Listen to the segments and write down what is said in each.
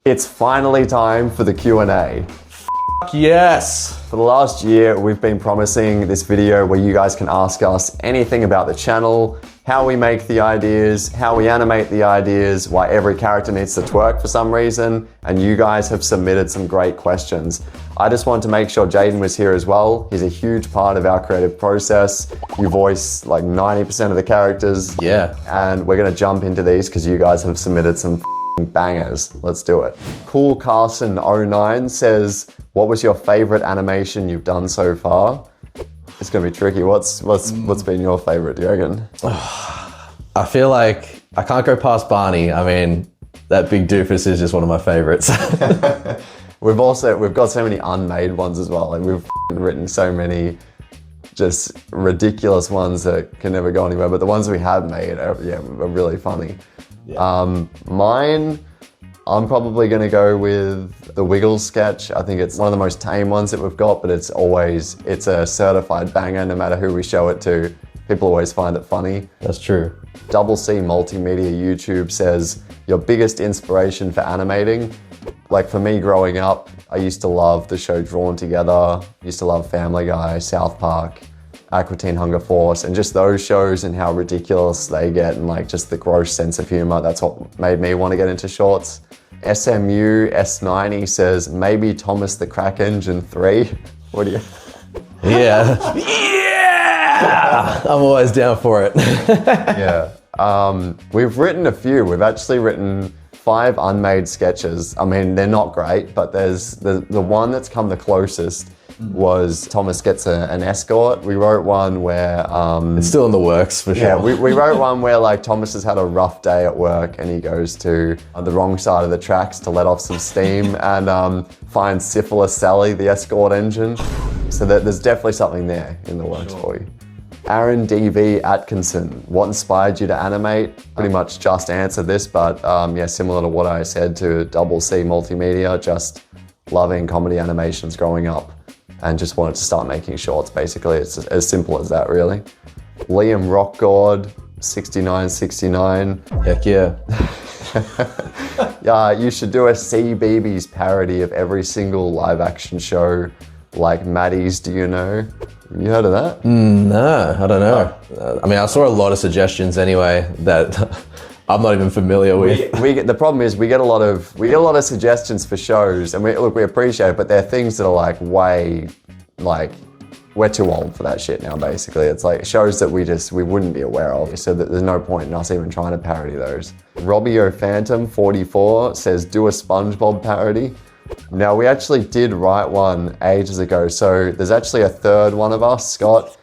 It's finally time for the Q&A. Yes! For the last year, we've been promising this video where you guys can ask us anything about the channel, how we make the ideas, how we animate the ideas, why every character needs to twerk for some reason, and you guys have submitted some great questions. I just wanted to make sure Jayden was here as well. He's a huge part of our creative process. You voice like 90% of the characters. Yeah. And we're gonna jump into these because you guys have submitted some bangers. Let's do it. Cool Carson 09 says, what was your favorite animation you've done so far? It's gonna be tricky. What's been your favorite, do you reckon? I feel like I can't go past Barney. I mean, that big doofus is just one of my favorites. We've got so many unmade ones as well. Like we've written so many just ridiculous ones that can never go anywhere, but the ones we have made are really funny. Yeah. Mine, I'm probably gonna go with the Wiggles sketch. I think it's one of the most tame ones that we've got, but it's a certified banger no matter who we show it to. People always find it funny. That's true. Double C Multimedia YouTube says, your biggest inspiration for animating? Like for me growing up, I used to love the show Drawn Together, used to love Family Guy, South Park, Aqua Teen Hunger Force, and just those shows and how ridiculous they get and like just the gross sense of humor. That's what made me want to get into shorts. SMU S90 says, maybe Thomas the Crack Engine 3. What do you? Yeah. Yeah! I'm always down for it. Yeah. We've written a few. We've actually written 5 unmade sketches. I mean, they're not great, but there's the one that's come the closest was Thomas gets an escort. We wrote one where... it's still in the works for sure. Yeah, we wrote one where like Thomas has had a rough day at work and he goes to the wrong side of the tracks to let off some steam and finds Syphilis Sally, the escort engine. So there's definitely something there in the works for you. Aaron DV Atkinson, what inspired you to animate? Pretty much just answered this, but yeah, similar to what I said to Double C Multimedia, just loving comedy animations growing up and just wanted to start making shorts, basically. It's as simple as that, really. Liam Rockgord, 6969. Heck yeah. Yeah, you should do a CBeebies parody of every single live action show, like Maddie's Do You Know? You heard of that? No, I don't know. I mean, I saw a lot of suggestions anyway that I'm not even familiar with. The problem is we get a lot of suggestions for shows, and we appreciate it, but they're things that are like way, like, we're too old for that shit now, basically. It's like shows that we wouldn't be aware of, so that there's no point in us even trying to parody those. Robbie O'Phantom 44 says, do a Spongebob parody. Now, we actually did write one ages ago, so there's actually a third one of us, Scott.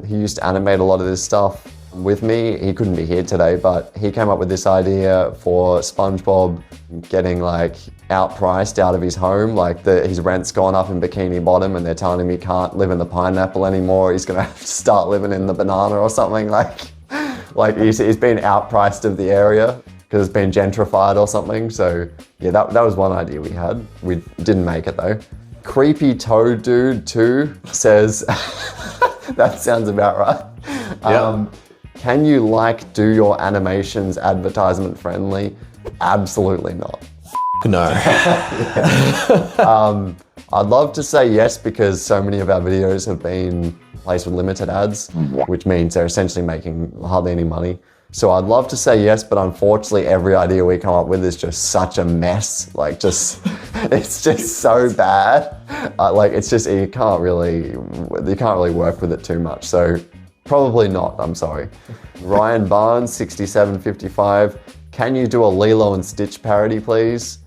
He used to animate a lot of this stuff with me. He couldn't be here today, but he came up with this idea for SpongeBob getting like outpriced out of his home. Like his rent's gone up in Bikini Bottom and they're telling him he can't live in the pineapple anymore. He's gonna have to start living in the banana or something. Like he's been outpriced of the area because it's been gentrified or something. So yeah, that was one idea we had. We didn't make it though. Creepy Toad Dude 2 says, that sounds about right. Yep. Can you do your animations advertisement friendly? Absolutely not. No. I'd love to say yes because so many of our videos have been placed with limited ads, which means they're essentially making hardly any money. So I'd love to say yes, but unfortunately every idea we come up with is just such a mess. Like it's just so bad. It's just, you can't really work with it too much. So probably not, I'm sorry. Ryan Barnes, 6755. Can you do a Lilo and Stitch parody, please?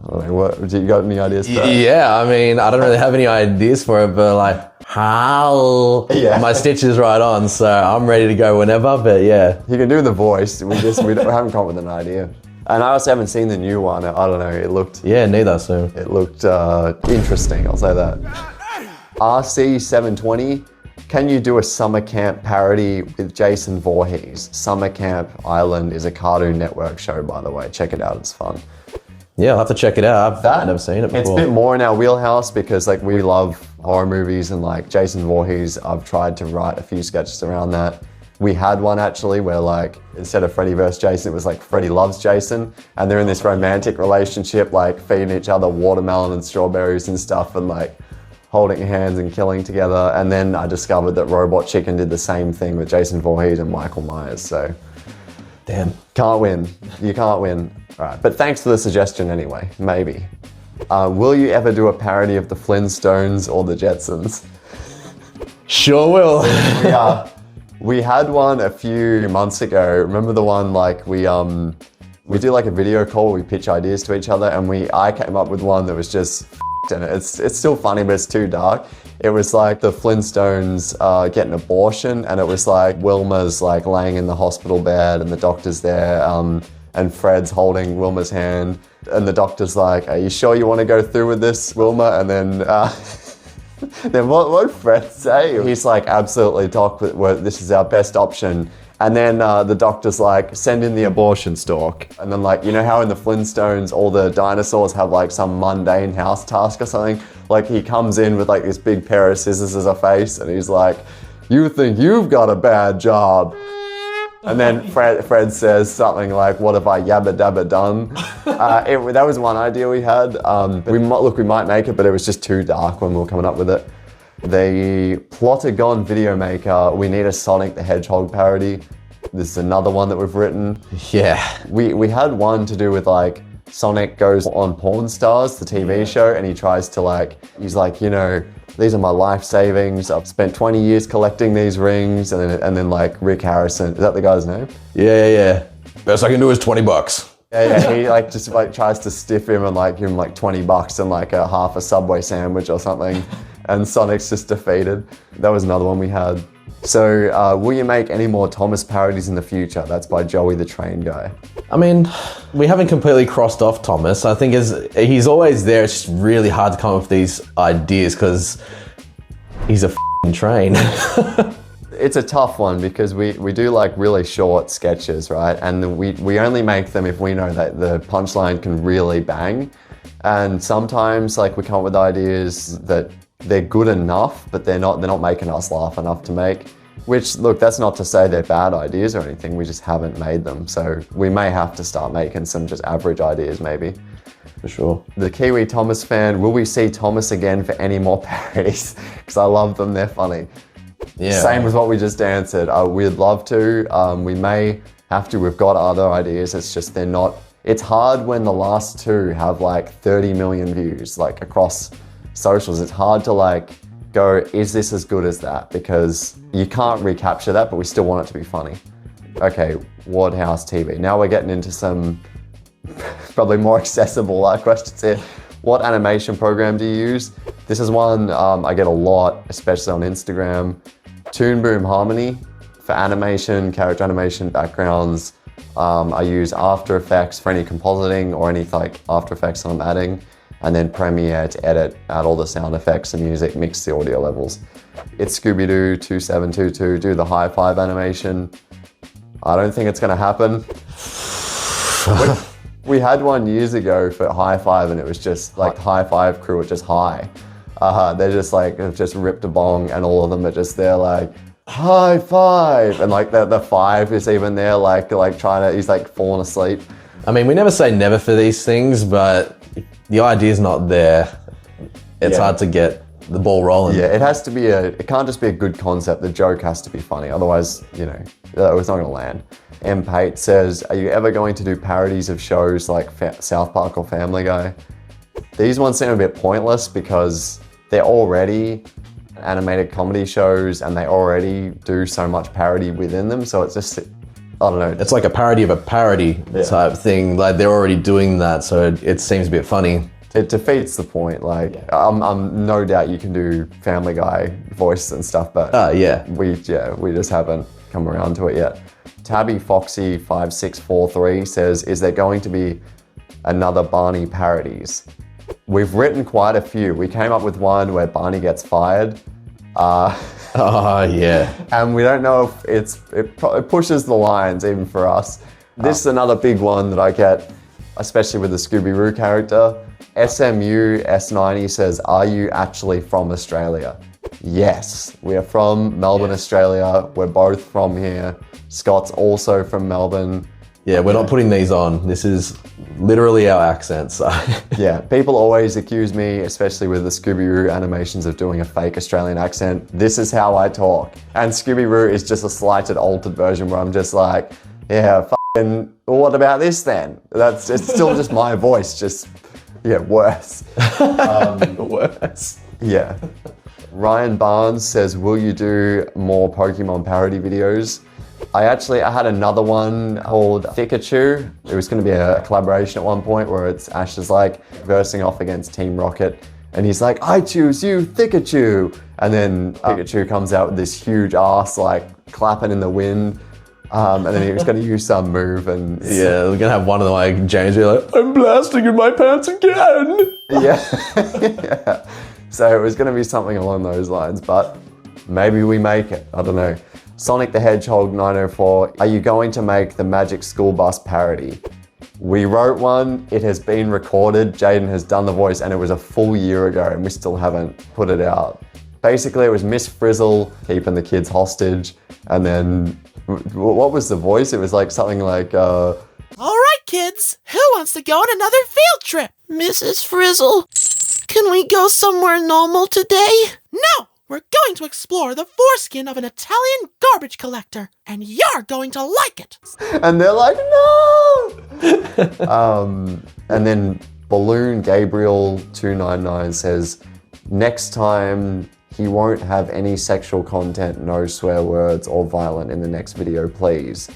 I don't know, do you got any ideas for that? Yeah, I mean, I don't really have any ideas for it, but like, how? Yeah. My Stitch is right on, so I'm ready to go whenever, but yeah. You can do the voice, we haven't come up with an idea. And I also haven't seen the new one, I don't know, it looked... Yeah, neither, so. It looked interesting, I'll say that. RC720, can you do a summer camp parody with Jason Voorhees? Summer Camp Island is a Cartoon Network show, by the way. Check it out, it's fun. Yeah, I'll have to check it out. I've never seen it before. It's a bit more in our wheelhouse because like we love horror movies and like Jason Voorhees, I've tried to write a few sketches around that. We had one actually where like, instead of Freddy versus Jason, it was like Freddy loves Jason, and they're in this romantic relationship, like feeding each other watermelon and strawberries and stuff, and like holding hands and killing together. And then I discovered that Robot Chicken did the same thing with Jason Voorhees and Michael Myers, so. Damn. Can't win. You can't win. All right, but thanks for the suggestion anyway, maybe. Will you ever do a parody of the Flintstones or the Jetsons? Sure will. We had one a few months ago. Remember the one like we do like a video call, we pitch ideas to each other, and I came up with one that was just and it's still funny, but it's too dark. It was like the Flintstones get an abortion, and it was like Wilma's like laying in the hospital bed and the doctor's there, and Fred's holding Wilma's hand, and the doctor's like, "Are you sure you want to go through with this, Wilma?" And then then what did Fred say? He's like, "Absolutely, doc, this is our best option." And then the doctor's like, "Send in the abortion stork." And then like, you know how in the Flintstones, all the dinosaurs have like some mundane house task or something? Like he comes in with like this big pair of scissors as a face, and he's like, "You think you've got a bad job?" And then Fred says something like, "What have I yabba dabba done?" That was one idea we had. We might make it, but it was just too dark when we were coming up with it. The Plotagon video maker, we need a Sonic the Hedgehog parody. This is another one that we've written. Yeah. We had one to do with like, Sonic goes on Pawn Stars, the TV show, and he tries to like, he's like, you know, these are my life savings. I've spent 20 years collecting these rings. And then like Rick Harrison, is that the guy's name? Yeah. Best I can do is $20. Yeah, he like just like tries to stiff him and like give him like $20 and like a half a Subway sandwich or something. And Sonic's just defeated. That was another one we had. So, will you make any more Thomas parodies in the future? That's by Joey the Train Guy. I mean, we haven't completely crossed off Thomas. I think he's always there. It's just really hard to come up with these ideas because he's a f***ing train. It's a tough one because we do like really short sketches, right? And we only make them if we know that the punchline can really bang. And sometimes like we come up with ideas that they're good enough, but they're not making us laugh enough to make. Which, look, that's not to say they're bad ideas or anything, we just haven't made them. So we may have to start making some just average ideas maybe. For sure. The Kiwi Thomas fan, will we see Thomas again for any more parodies? Because I love them, they're funny. Yeah. Same as what we just answered. We'd love to, we may have to, we've got other ideas, it's just they're not, it's hard when the last two have like 30 million views, like across socials. It's hard to like go, is this as good as that? Because you can't recapture that, but we still want it to be funny. Okay, Ward House TV. Now we're getting into some probably more accessible questions here. What animation program do you use? This is one I get a lot, especially on Instagram. Toon Boom Harmony for animation, character animation, backgrounds. I use After Effects for any compositing or any like After Effects that I'm adding. And then Premiere to add all the sound effects and music, mix the audio levels. It's Scooby Roo 2722, do the high five animation. I don't think it's gonna happen. We had one years ago for high five, and it was just like high five crew are just high. They're just like, have just ripped a bong, and all of them are just there like, high five. And like the five is even there, like trying to, he's like falling asleep. I mean, we never say never for these things, but the idea's not there. It's hard to get the ball rolling. Yeah, it has to be it can't just be a good concept. The joke has to be funny. Otherwise, you know, it's not gonna land. M. Pate says, are you ever going to do parodies of shows like South Park or Family Guy? These ones seem a bit pointless because they're already animated comedy shows and they already do so much parody within them. So it's just, I don't know. It's like a parody of a parody type thing. Like they're already doing that, so it seems a bit funny. It defeats the point. Like, I'm no doubt you can do Family Guy voice and stuff, but we just haven't come around to it yet. Tabby Foxy 5643 says, is there going to be another Barney parodies? We've written quite a few. We came up with one where Barney gets fired. Oh, yeah. And we don't know if it pushes the lines even for us. This is another big one that I get, especially with the Scooby Roo character. SMU S90 says, are you actually from Australia? Yes, we are from Melbourne, Australia. We're both from here. Scott's also from Melbourne. Yeah, we're not putting these on. This is literally our accents. So. Yeah, people always accuse me, especially with the Scooby Roo animations, of doing a fake Australian accent. This is how I talk. And Scooby Roo is just a slighted, altered version where I'm just like, yeah, fucking, what about this then? It's still just my voice, just, yeah, worse. Worse. Yeah. Ryan Barnes says, will you do more Pokemon parody videos? I had another one called Pikachu. It was going to be a collaboration at one point where it's Ash is like versing off against Team Rocket. And he's like, I choose you, Pikachu. And then Pikachu comes out with this huge ass, like clapping in the wind. And then he was going to use some move and... Yeah, we're going to have one of them like James be like, I'm blasting in my pants again. Yeah. Yeah. So it was going to be something along those lines, but maybe we make it. I don't know. Sonic the Hedgehog 904, are you going to make the Magic School Bus parody? We wrote one, it has been recorded, Jayden has done the voice, and it was a full year ago and we still haven't put it out. Basically, it was Miss Frizzle keeping the kids hostage, and then, what was the voice? It was like something like, All right, kids, who wants to go on another field trip? Mrs. Frizzle, can we go somewhere normal today? No! We're going to explore the foreskin of an Italian garbage collector, and you're going to like it. And they're like, no! And then Balloon Gabriel 299 says, next time he won't have any sexual content, no swear words or violent in the next video, please.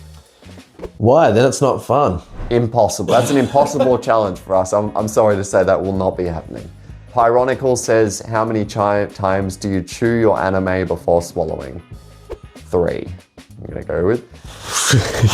Why? Then it's not fun. Impossible. That's an impossible challenge for us. I'm sorry to say that will not be happening. Pyronical says, how many times do you chew your anime before swallowing? 3. I'm gonna go with.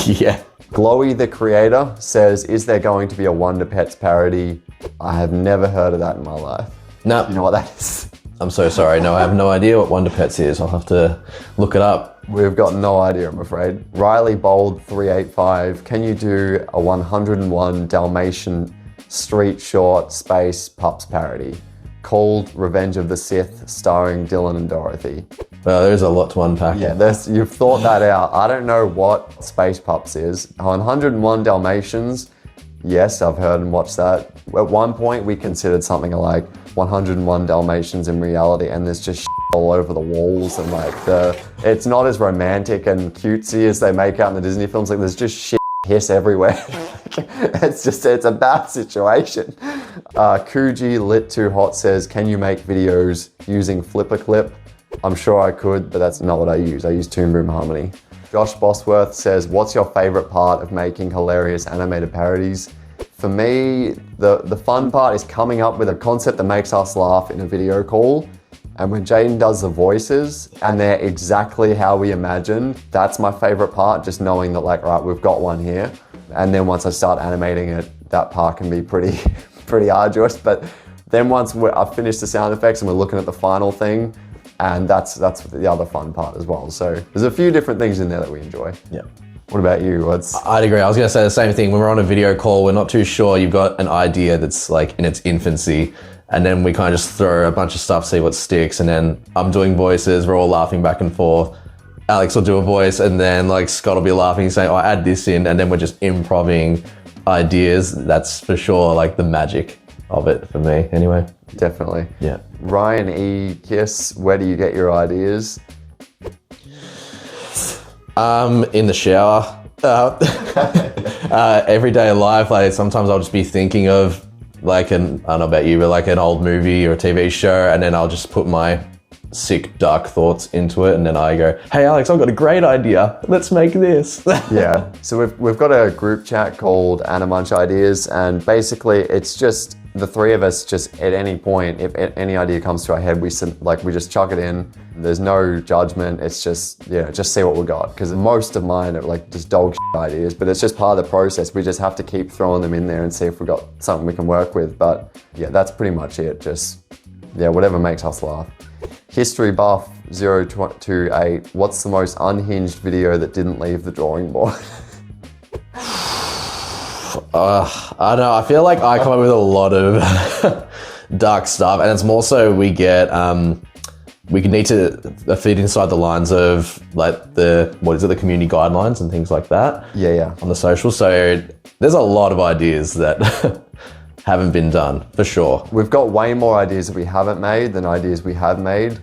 Yeah. Glowy the Creator says, is there going to be a Wonder Pets parody? I have never heard of that in my life. No. You know what that is? I'm so sorry. No, I have no idea what Wonder Pets is. I'll have to look it up. We've got no idea, I'm afraid. Riley Bold 385, can you do a 101 Dalmatian street short space pups parody called Revenge of the Sith, starring Dylan and Dorothy? Well, there's a lot to unpack. Yeah, you've thought that out. I don't know what Space Pups is. 101 Dalmatians, yes, I've heard and watched that. At one point, we considered something like 101 Dalmatians in reality, and there's just all over the walls, and like it's not as romantic and cutesy as they make out in the Disney films. Like there's just hiss everywhere. It's a bad situation. Kuji Lit Too Hot says, can you make videos using FlipAClip? I'm sure I could, but that's not what I use. I use Toon Boom Harmony. Josh Bosworth says, what's your favorite part of making hilarious animated parodies? For me, the fun part is coming up with a concept that makes us laugh in a video call. And when Jayden does the voices and they're exactly how we imagined, that's my favorite part, just knowing that like, right, we've got one here. And then once I start animating it, that part can be pretty arduous. But then once I've finished the sound effects and we're looking at the final thing, and that's the other fun part as well. So there's a few different things in there that we enjoy. Yeah. What about you? I'd agree. I was going to say the same thing. When we're on a video call, we're not too sure. You've got an idea that's like in its infancy, and then we kind of just throw a bunch of stuff, see what sticks, and then I'm doing voices, we're all laughing back and forth. Alex will do a voice, and then like Scott will be laughing, saying, oh, add this in, and then we're just improvising ideas. That's for sure like the magic of it for me anyway. Definitely. Yeah. Ryan E. Kiss, where do you get your ideas? In the shower. Everyday life, like sometimes I'll just be thinking of like I don't know about you, but like an old movie or a TV show, and then I'll just put my sick, dark thoughts into it, and then I go, hey Alex, I've got a great idea. Let's make this. Yeah. So we've got a group chat called Animunch Ideas, and basically it's just the three of us just at any point, if any idea comes to our head, we just chuck it in. There's no judgment. It's just, just see what we got. Because most of mine are like just dog shit ideas, but it's just part of the process. We just have to keep throwing them in there and see if we got something we can work with. But yeah, that's pretty much it. Just, whatever makes us laugh. History Buff 028, what's the most unhinged video that didn't leave the drawing board? I don't know. I feel like I come up with a lot of dark stuff, and it's more so we get we need to fit inside the lines of like the community guidelines and things like that. Yeah. On the social. So there's a lot of ideas that haven't been done for sure. We've got way more ideas that we haven't made than ideas we have made.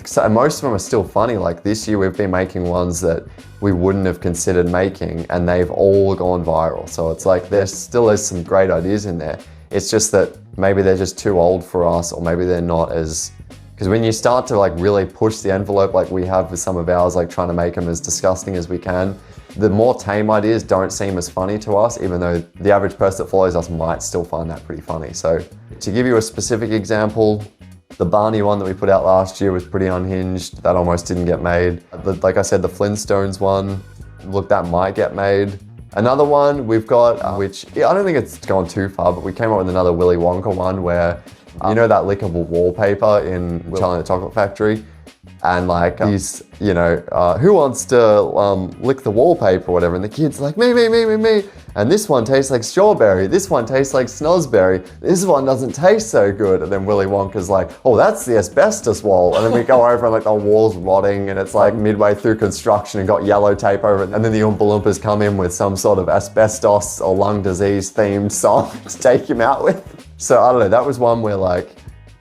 So most of them are still funny. Like this year we've been making ones that we wouldn't have considered making and they've all gone viral. So it's like there still is some great ideas in there. It's just that maybe they're just too old for us, or maybe they're not as, because when you start to like really push the envelope like we have with some of ours, like trying to make them as disgusting as we can, the more tame ideas don't seem as funny to us, even though the average person that follows us might still find that pretty funny. So to give you a specific example, the Barney one that we put out last year was pretty unhinged. That almost didn't get made. Like I said, the Flintstones one, look, that might get made. Another one we've got, which I don't think it's gone too far, but we came up with another Willy Wonka one where, you know that lickable wallpaper in Charlie and the Chocolate Factory? And like he's, who wants to lick the wallpaper or whatever? And the kid's like, me. And this one tastes like strawberry. This one tastes like snozberry. This one doesn't taste so good. And then Willy Wonka's like, oh, that's the asbestos wall. And then we go over and like the wall's rotting and it's like midway through construction and got yellow tape over it. And then the Oompa Loompas come in with some sort of asbestos or lung disease themed song to take him out with. So I don't know, that was one where like,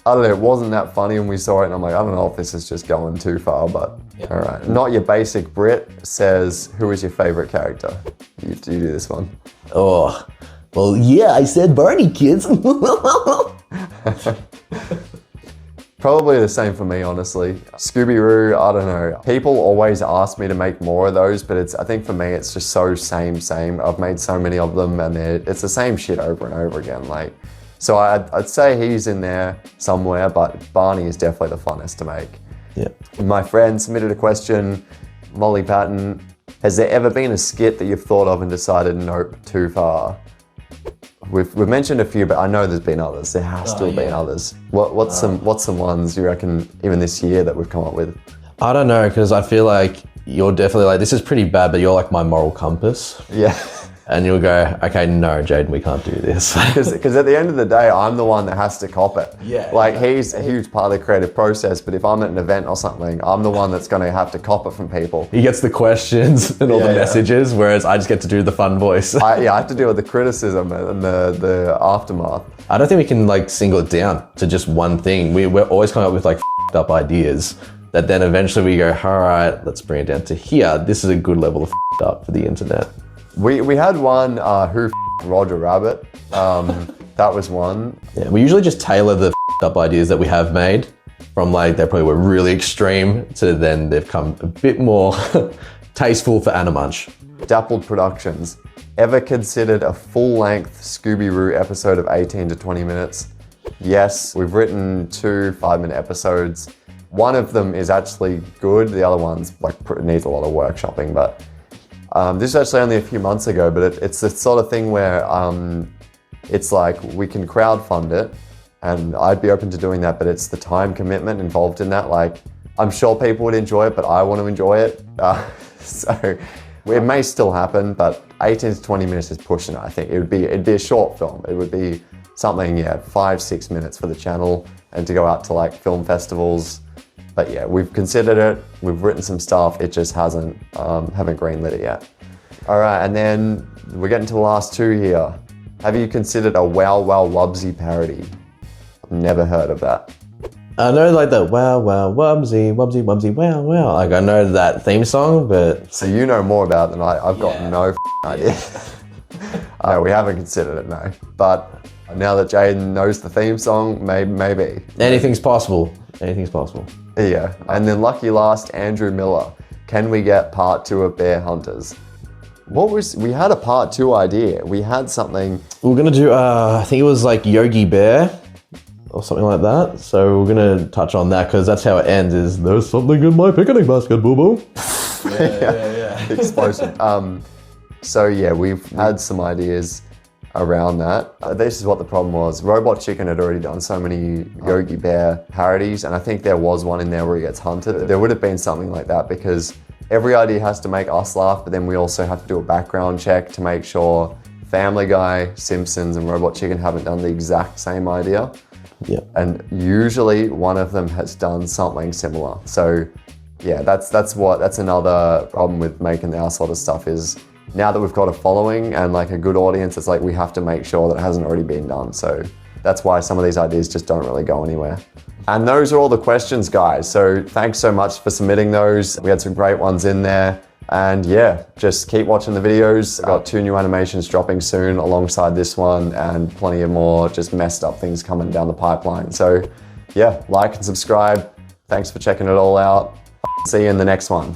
I don't know, it wasn't that funny when we saw it and I'm like, I don't know if this is just going too far, but all right. Not Your Basic Brit says, who is your favorite character? You do this one. Oh, well, yeah, I said Barney, kids. Probably the same for me, honestly. Scooby Roo, I don't know. People always ask me to make more of those, but I think for me, it's just so same. I've made so many of them and it's the same shit over and over again. Like, so I'd say he's in there somewhere, but Barney is definitely the funnest to make. Yeah. My friend submitted a question, Molly Patton, has there ever been a skit that you've thought of and decided, nope, too far? We've mentioned a few, but I know there's been others. There has to have been others. What's some ones you reckon even this year that we've come up with? I don't know, because I feel like you're definitely like, this is pretty bad, but you're like my moral compass. Yeah. And you'll go, okay, no, Jayden, we can't do this. Because at the end of the day, I'm the one that has to cop it. Yeah. Like he's a huge part of the creative process, but if I'm at an event or something, I'm the one that's going to have to cop it from people. He gets the questions and all the messages, whereas I just get to do the fun voice. I have to deal with the criticism and the aftermath. I don't think we can like single it down to just one thing. We're always coming up with like f***ed up ideas that then eventually we go, all right, let's bring it down to here. This is a good level of f***ed up for the internet. We had one, who f***ed Roger Rabbit. That was one. Yeah, we usually just tailor the f***ed up ideas that we have made from like, they probably were really extreme to then they've come a bit more tasteful for Animunch. Dappled Productions. Ever considered a full-length Scooby Roo episode of 18 to 20 minutes? Yes, we've written 2 5-minute episodes. One of them is actually good. The other one's like needs a lot of workshopping, but this is actually only a few months ago, but it's the sort of thing where it's like we can crowdfund it and I'd be open to doing that, but it's the time commitment involved in that. Like, I'm sure people would enjoy it, but I want to enjoy it. So it may still happen, but 18 to 20 minutes is pushing it. I think it'd be a short film. It would be something, 5-6 minutes for the channel and to go out to like film festivals. But yeah, we've considered it, we've written some stuff, it just haven't greenlit it yet. All right, and then we're getting to the last 2 here. Have you considered a Wow Wow Wubbzy parody? I've never heard of that. I know like the wow wow Wubbzy, Wubbzy, Wubbzy, wow wow. Like I know that theme song, but... So you know more about it than I've got no idea. No, we haven't considered it, no. But now that Jayden knows the theme song, maybe. Anything's possible. Anything's possible. Yeah, and then lucky last, Andrew Miller. Can we get part 2 of Bear Hunters? We had a part 2 idea. We had something. We're gonna do, I think it was like Yogi Bear or something like that. So we're gonna touch on that because that's how it ends is, there's something in my picnic basket, boo-boo. Yeah. Explosion. So yeah, we've had some ideas around that. This is what the problem was. Robot Chicken had already done so many Yogi Bear parodies, and I think there was one in there where he gets hunted. There would have been something like that because every idea has to make us laugh, but then we also have to do a background check to make sure Family Guy, Simpsons, and Robot Chicken haven't done the exact same idea. Yeah. And usually one of them has done something similar. So yeah, that's another problem with making our sort of stuff is now that we've got a following and like a good audience, it's like we have to make sure that it hasn't already been done. So that's why some of these ideas just don't really go anywhere. And those are all the questions, guys. So thanks so much for submitting those. We had some great ones in there. And yeah, just keep watching the videos. I've got 2 new animations dropping soon alongside this one and plenty of more just messed up things coming down the pipeline. So yeah, like and subscribe. Thanks for checking it all out. See you in the next one.